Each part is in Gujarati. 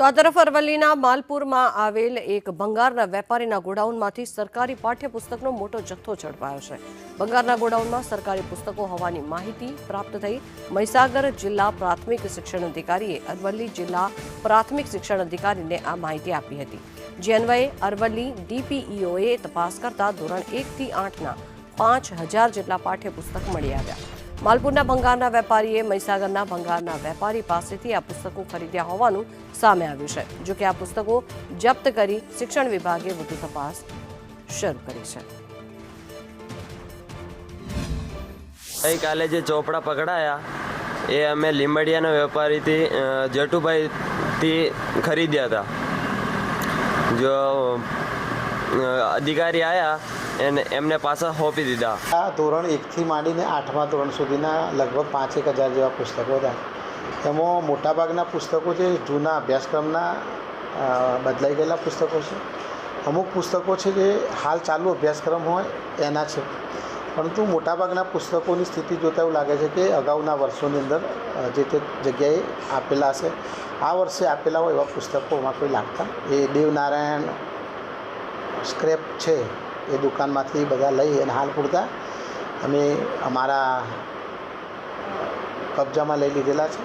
તો આ તરફ અરવલ્લીના માલપુરમાં આવેલ એક ભંગારના વેપારીના ગોડાઉનમાંથી સરકારી પાઠ્યપુસ્તકનો મોટો જથ્થો ઝડપાયો છે। ભંગારના ગોડાઉનમાં સરકારી પુસ્તકો હોવાની માહિતી પ્રાપ્ત થઈ। મહીસાગર જિલ્લા પ્રાથમિક શિક્ષણ અધિકારીએ અરવલ્લી જિલ્લા પ્રાથમિક શિક્ષણ અધિકારીને આ માહિતી આપી હતી, જે અન્વયે અરવલ્લી ડીપીઈઓએ તપાસ કરતા ધોરણ 1 થી 8ના 5000 જેટલા પાઠ્યપુસ્તક મળી આવ્યા। માલપુરના ભંગારના વેપારીએ મહીસાગરના ભંગારના વેપારી પાસેથી આ પુસ્તકો ખરીદ્યા હોવાનું સામે આવ્યું છે। જો કે આ પુસ્તકો જપ્ત કરી શિક્ષણ વિભાગે વધુ તપાસ શરૂ કરી છે। ગઈકાલે જે ચોપડા પકડાયા એ અમે લીંબડિયાના વેપારીથી જેઠુભાઈથી ખરીદ્યા હતા। જો અધિકારી આવ્યા એમને પાછા સોંપી દીધા। આ ધોરણ 1 થી માંડીને 8મા ધોરણ સુધીના લગભગ 5-1000 જેવા પુસ્તકો હતા। એમાં મોટાભાગના પુસ્તકો છે જૂના અભ્યાસક્રમના બદલાઈ ગયેલા પુસ્તકો છે। અમુક પુસ્તકો છે જે હાલ ચાલુ અભ્યાસક્રમ હોય એના છે, પરંતુ મોટાભાગના પુસ્તકોની સ્થિતિ જોતાં એવું લાગે છે કે અગાઉના વર્ષોની અંદર જે તે જગ્યાએ આપેલા હશે। આ વર્ષે આપેલા હોય એવા પુસ્તકોમાં કોઈ લાગતા એ દેવનારાયણ સ્ક્રેપ છે એ દુકાનમાંથી બધા લઈ અને હાલ પૂરતા અમે અમારા કબજામાં લઈ લીધેલા છે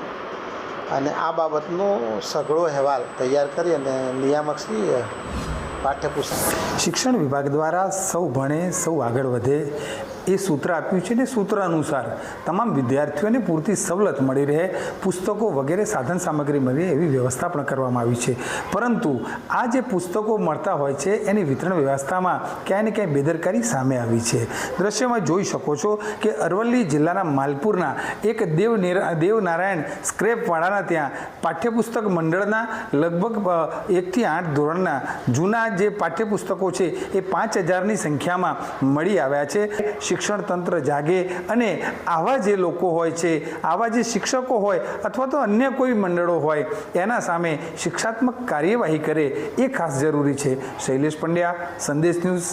અને આ બાબતનો સઘળો અહેવાલ તૈયાર કરી અને નિયામકશ્રી પાઠ્યપુસ્તક શિક્ષણ વિભાગ દ્વારા સૌ ભણે સૌ આગળ વધે એ સૂત્ર આપ્યું છે ને સૂત્ર અનુસાર તમામ વિદ્યાર્થીઓને પૂરતી સવલત મળી રહે, પુસ્તકો વગેરે સાધન સામગ્રી મળે એવી વ્યવસ્થા પણ કરવામાં આવી છે। પરંતુ આ જે પુસ્તકો મળતા હોય છે એની વિતરણ વ્યવસ્થામાં ક્યાંય ને ક્યાંય બેદરકારી સામે આવી છે। દ્રશ્યમાં જોઈ શકો છો કે અરવલ્લી જિલ્લાના માલપુરના એક દેવનારાયણ સ્ક્રેપવાળાના ત્યાં પાઠ્યપુસ્તક મંડળના લગભગ 1 થી 8 ધોરણના જૂના જે પાઠ્યપુસ્તકો છે એ 5000ની સંખ્યામાં મળી આવ્યા છે। શિક્ષણ તંત્ર જાગે અને આવા જે લોકો હોય છે, આવા જે શિક્ષકો હોય અથવા તો અન્ય કોઈ મંડળો હોય એના સામે શિક્ષાત્મક કાર્યવાહી કરે એ ખાસ જરૂરી છે। શૈલેષ પંડ્યા, સંદેશ ન્યૂઝ,